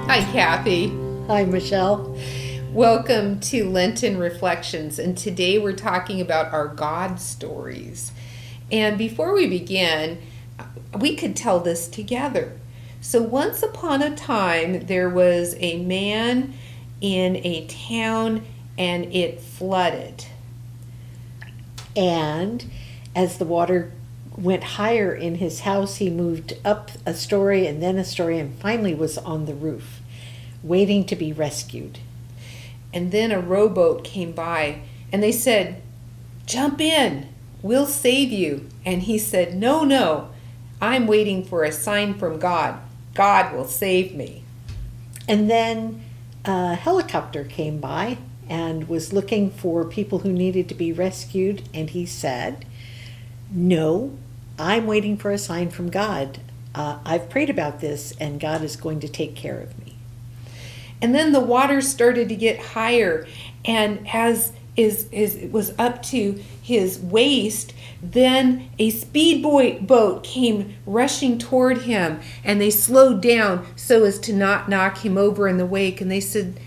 Hi, Kathy. Hi, Michelle. Welcome to Lenten Reflections, and today we're talking about our God stories. And before we begin, we could tell this together. So, once upon a time, there was a man in a town and it flooded. And as the water went higher in his house, he moved up a story and then a story and finally was on the roof, waiting to be rescued. And then a rowboat came by and they said, "Jump in, we'll save you." And he said, "No, I'm waiting for a sign from God. God will save me." And then a helicopter came by and was looking for people who needed to be rescued. And he said, "No, I'm waiting for a sign from God. I've prayed about this and God is going to take care of me." And then the water started to get higher, and as it was up to his waist, then a speedboat came rushing toward him, and they slowed down so as to not knock him over in the wake. And they said,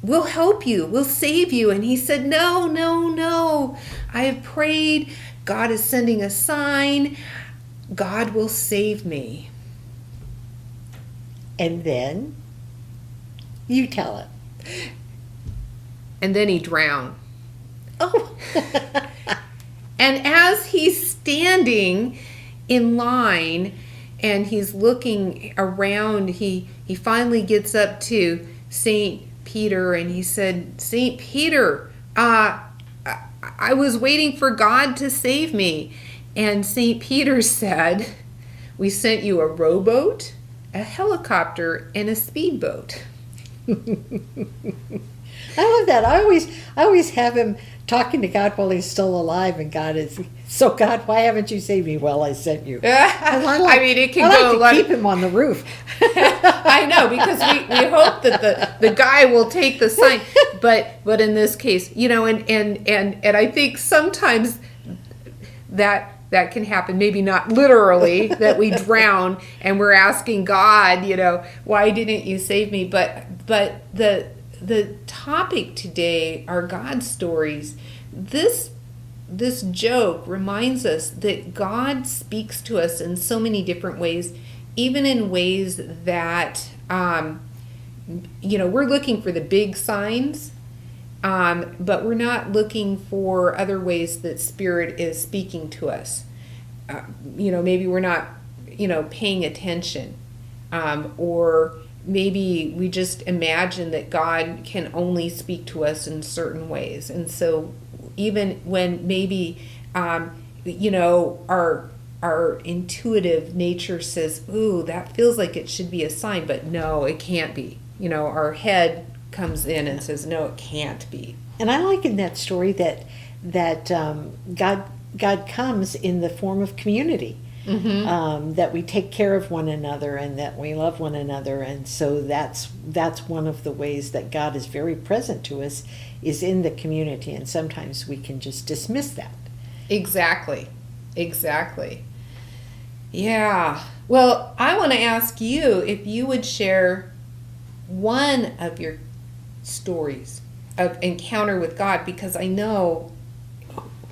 "We'll help you, we'll save you." And he said, No, I have prayed. God is sending a sign. God will save me." And then you tell it. And then he drowned. Oh. And as he's standing in line and he's looking around, he finally gets up to St. Peter and he said, "St. Peter, I was waiting for God to save me." And St. Peter said, "We sent you a rowboat, a helicopter, and a speedboat." I love that. I always have him talking to God while he's still alive, and God is, "So God, why haven't you saved me?" "Well, I sent you." I mean, it can I go like to keep him on the roof. I know, because we hope that the guy will take the sign, but in this case, and I think sometimes that can happen, maybe not literally, that we drown and we're asking God, "Why didn't you save me?" But the topic today are God stories. This joke reminds us that God speaks to us in so many different ways, even in ways that we're looking for the big signs, but we're not looking for other ways that Spirit is speaking to us. Maybe we're not paying attention, or maybe we just imagine that God can only speak to us in certain ways. And so even when maybe our intuitive nature says, "Ooh, that feels like it should be a sign," but no, it can't be. Our head comes in and says, "No, it can't be." And I like in that story that God comes in the form of community. Mm-hmm. That we take care of one another and that we love one another, and so that's one of the ways that God is very present to us, is in the community, and sometimes we can just dismiss that. Exactly. Yeah. Well, I want to ask you if you would share one of your stories of encounter with God, because I know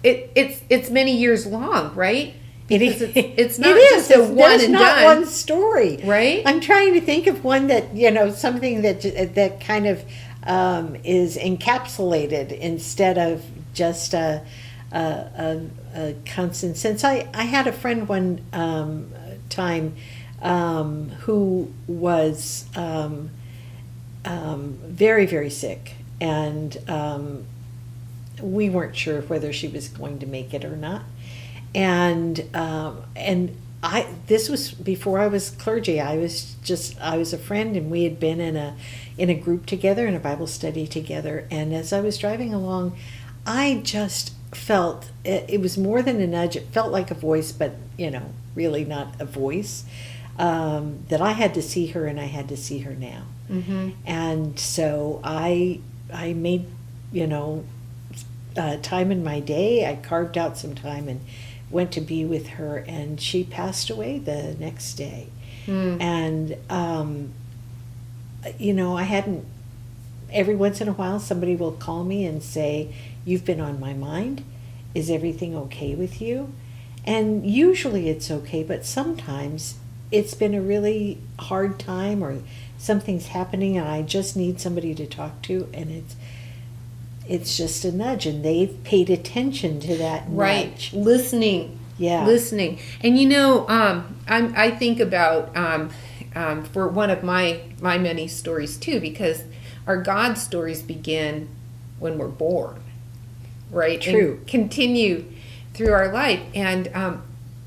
it's many years long, right? Because it's not just a one and not done. one story, right? I'm trying to think of one that something that kind of is encapsulated instead of just a constant sense. I had a friend one time who was very, very sick, and we weren't sure whether she was going to make it or not. And this was before I was clergy. I was a friend, and we had been in a group together, in a Bible study together. And as I was driving along, I just felt it was more than a nudge. It felt like a voice, but really not a voice. That I had to see her, and I had to see her now. Mm-hmm. And so I made time in my day. I carved out some time and went to be with her, and she passed away the next day. Mm. And I hadn't, every once in a while somebody will call me and say, "You've been on my mind. Is everything okay with you?" And usually it's okay, but sometimes it's been a really hard time, or something's happening and I just need somebody to talk to, and it's just a nudge, and they've paid attention to that Right. nudge. Listening. Yeah. Listening. And I think about for one of my many stories too, because our God stories begin when we're born, right? True. And continue through our life. And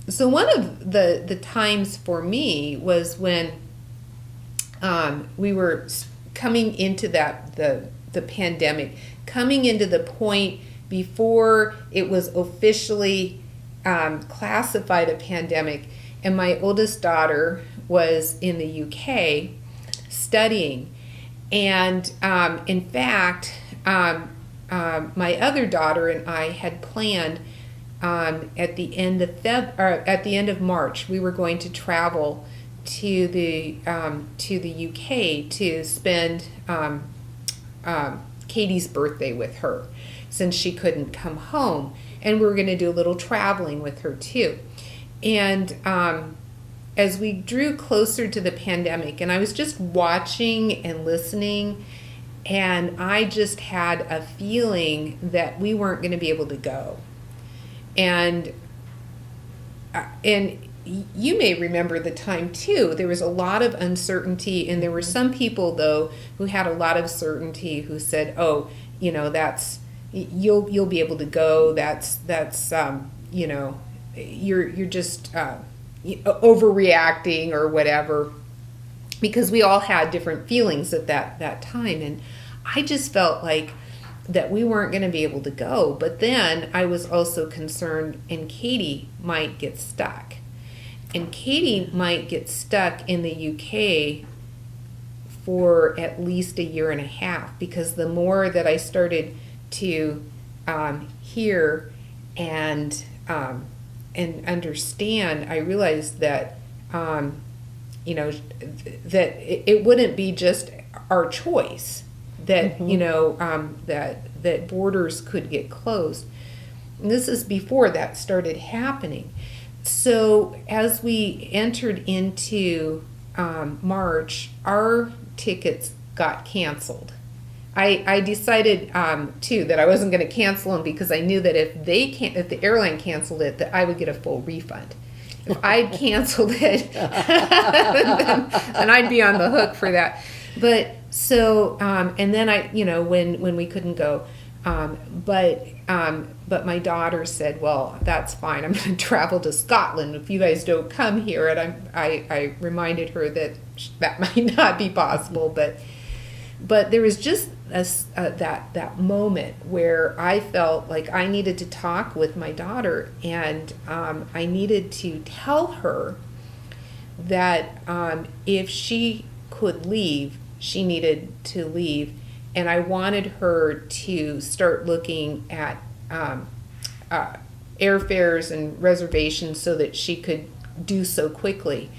so one of the times for me was when we were coming into the pandemic, coming into the point before it was officially classified a pandemic, and my oldest daughter was in the UK studying, and in fact, my other daughter and I had planned at the end of March, we were going to travel to the UK to spend Katie's birthday with her, since she couldn't come home, and we were going to do a little traveling with her too. And as we drew closer to the pandemic, and I was just watching and listening, and I just had a feeling that we weren't going to be able to go. And you may remember the time too. There was a lot of uncertainty, and there were some people though who had a lot of certainty who said, "Oh, that's you'll be able to go. That's you're just overreacting or whatever," because we all had different feelings at that time, and I just felt like that we weren't going to be able to go. But then I was also concerned, and Katie might get stuck. And Katie might get stuck in the UK for at least a year and a half, because the more that I started to hear and understand, I realized that that it wouldn't be just our choice, that that borders could get closed. And this is before that started happening. So as we entered into March, our tickets got canceled. I decided too that I wasn't going to cancel them, because I knew that if the airline canceled it, that I would get a full refund. If I canceled it, then I'd be on the hook for that. But so and then when we couldn't go, but my daughter said, "Well, that's fine. I'm going to travel to Scotland if you guys don't come here." And I reminded her that might not be possible, but there was just that moment where I felt like I needed to talk with my daughter, and I needed to tell her that if she could leave, she needed to leave, and I wanted her to start looking at airfares and reservations so that she could do so quickly.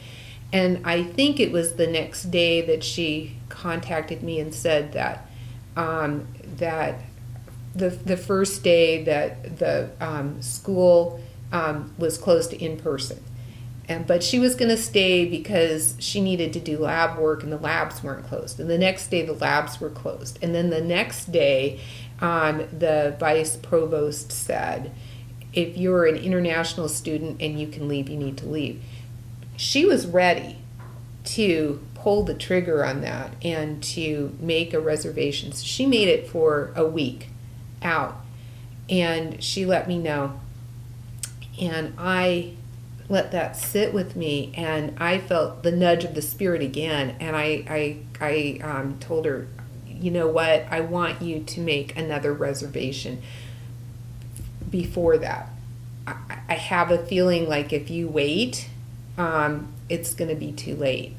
And I think it was the next day that she contacted me and said that that the first day that the school was closed in person, but she was going to stay because she needed to do lab work, and the labs weren't closed. And the next day the labs were closed, and then the next day the vice provost said, "If you're an international student and you can leave, you need to leave." She was ready to pull the trigger on that and to make a reservation. So she made it for a week out, and she let me know, and I let that sit with me, and I felt the nudge of the Spirit again, and I told her, "You know what, I want you to make another reservation before that. I have a feeling like if you wait, it's going to be too late."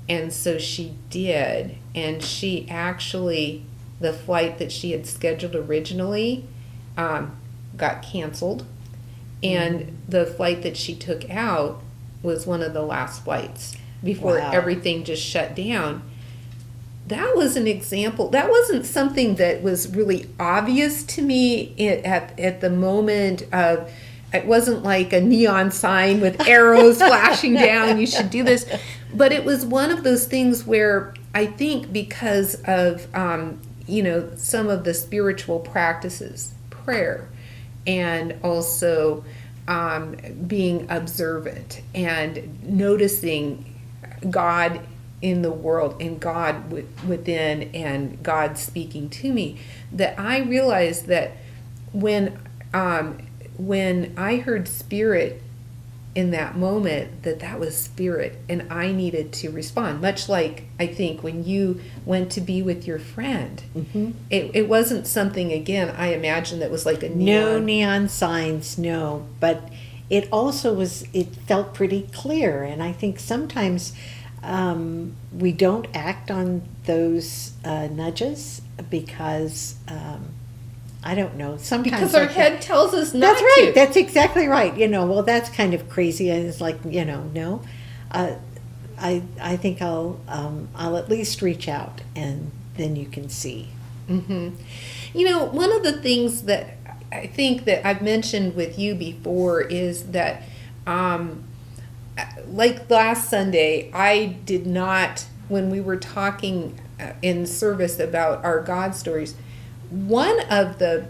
And so she did, and she actually, the flight that she had scheduled originally got canceled, and the flight that she took out was one of the last flights before Wow. everything just shut down. that was an example. That wasn't something that was really obvious to me at the moment of, it wasn't like a neon sign with arrows flashing down, you should do this. But it was one of those things where I think because of, some of the spiritual practices, prayer, and also being observant and noticing God in the world and God within and God speaking to me, that I realized that when I heard spirit in that moment, that was spirit, and I needed to respond. Much like, I think, when you went to be with your friend. Mm-hmm. It wasn't something, again, I imagine, that was like a neon. No neon signs, no. But it also was, it felt pretty clear. And I think sometimes we don't act on those nudges because... I don't know. Sometimes because our head tells us not that's right. to. That's exactly right. Well, that's kind of crazy. And it's like, no. I think I'll at least reach out, and then you can see. Mm-hmm. One of the things that I think that I've mentioned with you before is that, like last Sunday, I did not, when we were talking in service about our God stories, one of the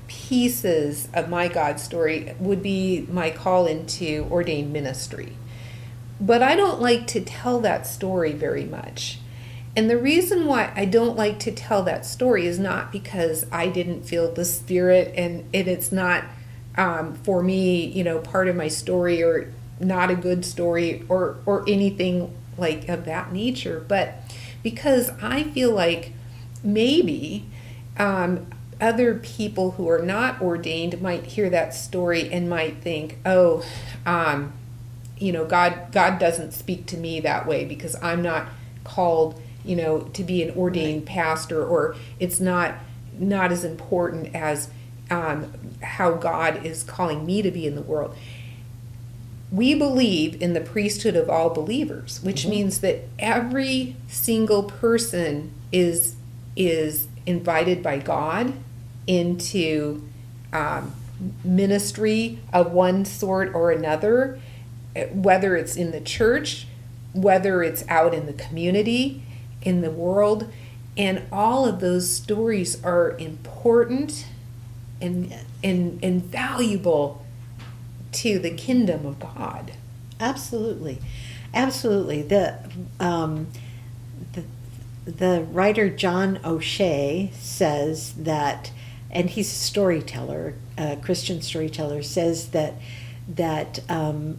pieces of my God story would be my call into ordained ministry. But I don't like to tell that story very much. And the reason why I don't like to tell that story is not because I didn't feel the Spirit and it's not, for me, part of my story or not a good story or anything like of that nature, but because I feel like maybe other people who are not ordained might hear that story and might think, God doesn't speak to me that way because I'm not called, to be an ordained pastor, or it's not as important as how God is calling me to be in the world. We believe in the priesthood of all believers, which mm-hmm. means that every single person is invited by God into ministry of one sort or another, whether it's in the church, whether it's out in the community, in the world, and all of those stories are important and valuable to the kingdom of God. Absolutely. The writer John O'Shea says that, and he's a storyteller, a Christian storyteller, says that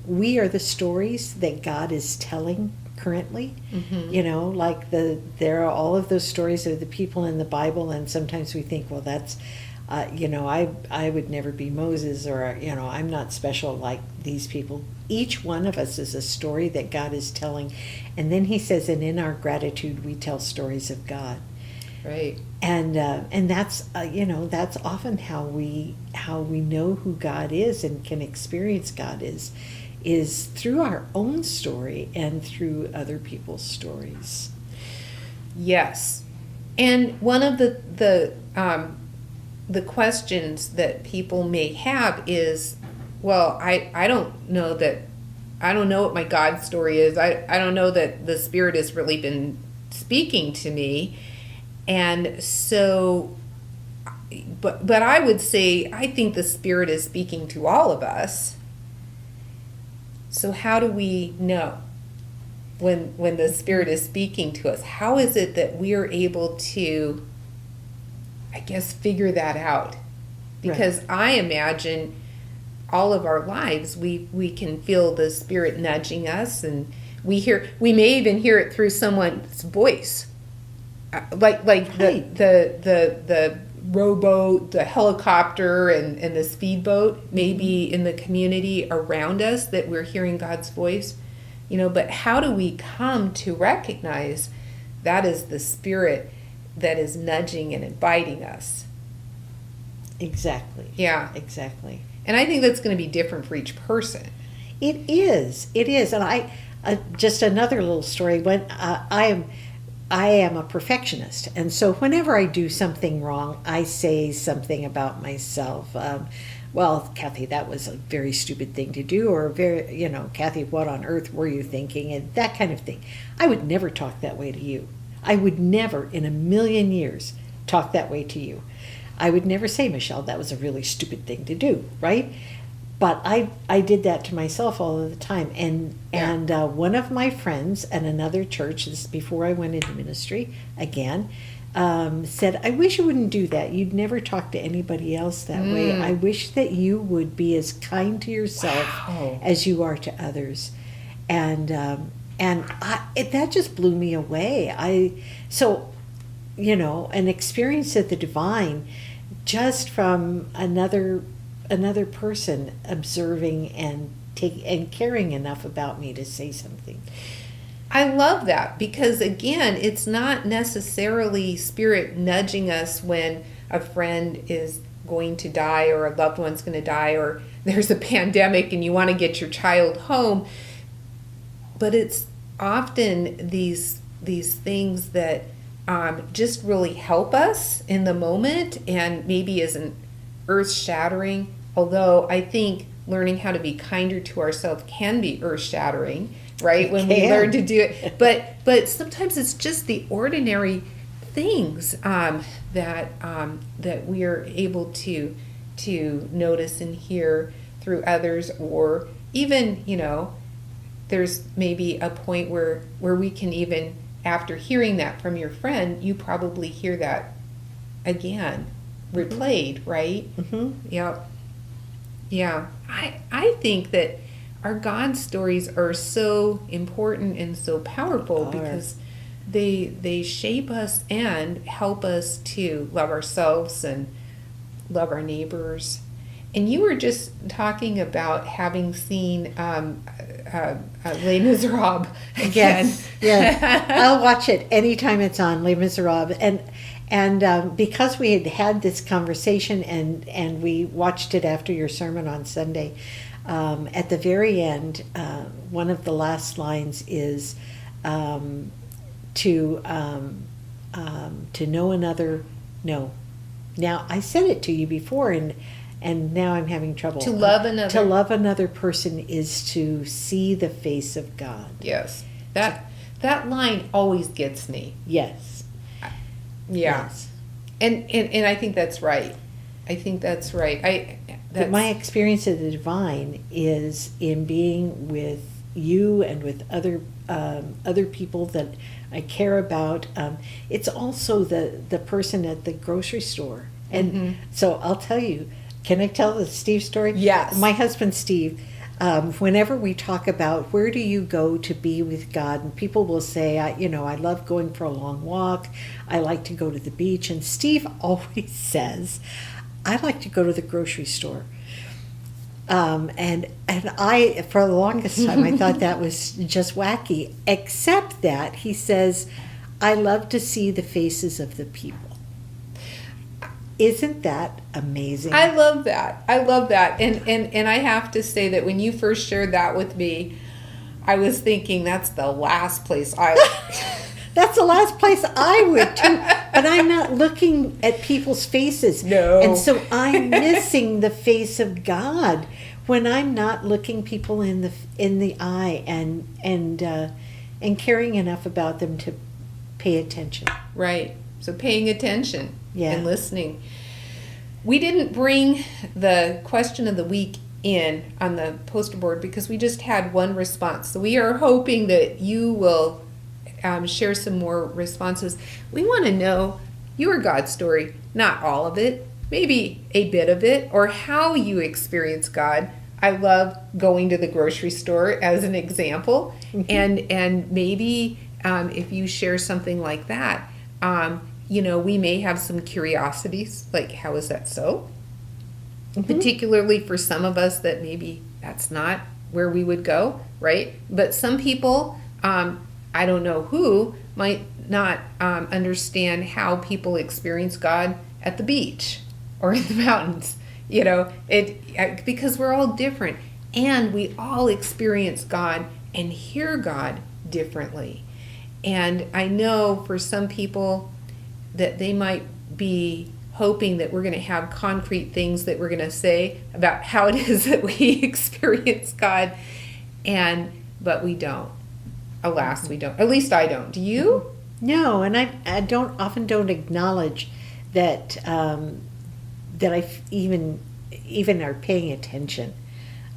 we are the stories that God is telling currently. Mm-hmm. Like there are all of those stories of the people in the Bible, and sometimes we think, well, that's I would never be Moses, or I'm not special like these people. Each one of us is a story that God is telling, and then he says, and in our gratitude we tell stories of God. Right. And that's that's often how we know who God is and can experience God is through our own story and through other people's stories. Yes. And one of the questions that people may have is, well, I don't know what my God story is. I don't know that the Spirit has really been speaking to me. And so, but I would say, I think the Spirit is speaking to all of us. So how do we know when the Spirit is speaking to us? How is it that we are able to, I guess, figure that out? Because right. I imagine all of our lives we can feel the Spirit nudging us, and we may even hear it through someone's voice, like right. the rowboat, the helicopter, and the speedboat, maybe in the community around us, that we're hearing God's voice, but how do we come to recognize that is the Spirit that is nudging and inviting us? Exactly. Yeah. Exactly. And I think that's going to be different for each person. It is. And I just another little story. When I am a perfectionist, and so whenever I do something wrong, I say something about myself. Well, Kathy, that was a very stupid thing to do, or very, Kathy, what on earth were you thinking, and that kind of thing. I would never talk that way to you. I would never in a million years talk that way to you. I would never say, Michelle, that was a really stupid thing to do, right? But I did that to myself all of the time. And one of my friends at another church, this is before I went into ministry again, said, I wish you wouldn't do that. You'd never talk to anybody else that way. I wish that you would be as kind to yourself as you are to others. And that just blew me away. An experience of the divine just from another person observing and caring enough about me to say something. I love that, because again, it's not necessarily Spirit nudging us when a friend is going to die or a loved one's going to die or there's a pandemic and you want to get your child home. But it's often these things that just really help us in the moment and maybe isn't earth-shattering. Although I think learning how to be kinder to ourselves can be earth-shattering, right? When we learn to do it. But sometimes it's just the ordinary things that we are able to notice and hear through others, or even, there's maybe a point where we can even, after hearing that from your friend, you probably hear that again, replayed, right? Mm-hmm. Yep. Yeah. I think that our God stories are so important and so powerful because they shape us and help us to love ourselves and love our neighbors. And you were just talking about having seen Les Miserables again. Yes. I'll watch it anytime it's on, Les Miserables. And because we had this conversation and we watched it after your sermon on Sunday, at the very end, one of the last lines is to know another. No, now I said it to you before, and now I'm having trouble. To love another. To love another person is to see the face of God. Yes, that line always gets me. Yes. Yeah. Yes. And I think that's right. But my experience of the divine is in being with you and with other people that I care about. It's also the person at the grocery store. And so I'll tell you, can I tell the Steve story? Yes. My husband, Steve, whenever we talk about where do you go to be with God, and people will say, I love going for a long walk. I like to go to the beach. And Steve always says, I like to go to the grocery store. And I, for the longest time, I thought that was just wacky, except that he says, I love to see the faces of the people. Isn't that amazing? I love that. And I have to say that when you first shared that with me, I was thinking that's the last place That's the last place I would too. But I'm not looking at people's faces. No. And so I'm missing the face of God when I'm not looking people in the eye and caring enough about them to pay attention. Right. So paying attention and listening. We didn't bring the question of the week in on the poster board because we just had one response. So we are hoping that you will share some more responses. We want to know your God story, not all of it, maybe a bit of it, or how you experience God. I love going to the grocery store as an example, and maybe if you share something like that, we may have some curiosities, like how is that so? Particularly for some of us that maybe that's not where we would go, right? But some people, I don't know who, might not understand how people experience God at the beach or in the mountains, because we're all different and we all experience God and hear God differently. And I know for some people that they might be hoping that we're going to have concrete things that we're going to say about how it is that we experience God, but we don't. Alas, we don't. At least I don't. Do you? No, and I don't acknowledge that that even are paying attention.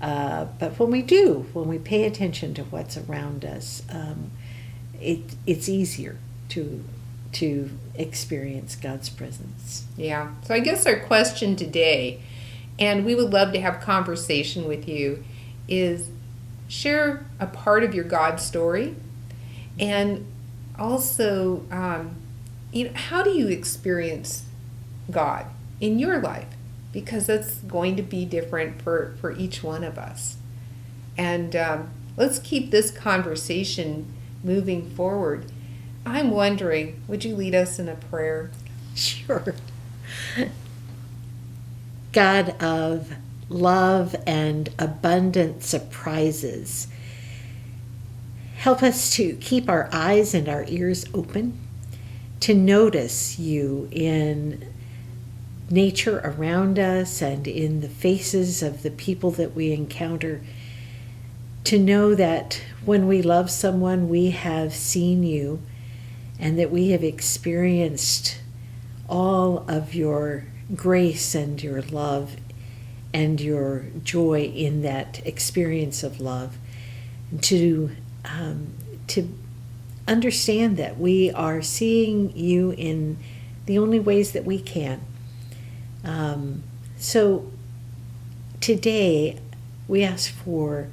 But when we pay attention to what's around us, it's easier to experience God's presence. Yeah. So I guess our question today, and we would love to have conversation with you, is share a part of your God story, and also, how do you experience God in your life? Because that's going to be different for each one of us. And let's keep this conversation moving forward. I'm wondering, would you lead us in a prayer? Sure. God of love and abundant surprises, help us to keep our eyes and our ears open, to notice you in nature around us and in the faces of the people that we encounter, to know that when we love someone, we have seen you and that we have experienced all of your grace and your love and your joy in that experience of love. To understand that we are seeing you in the only ways that we can. So today we ask for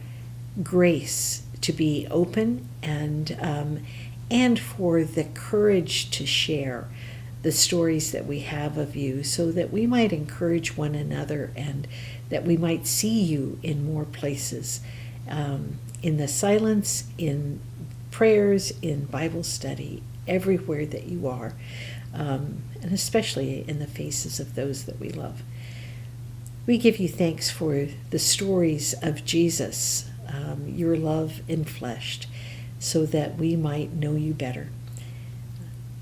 grace to be open and for the courage to share the stories that we have of you, so that we might encourage one another and that we might see you in more places, in the silence, in prayers, in Bible study, everywhere that you are, and especially in the faces of those that we love. We give you thanks for the stories of Jesus, your love enfleshed, so that we might know you better.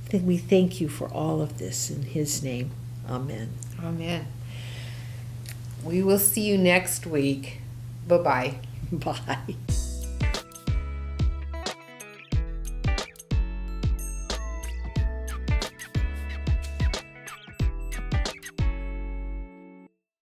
Then we thank you for all of this in his name. Amen. Amen. We will see you next week. Bye-bye. Bye.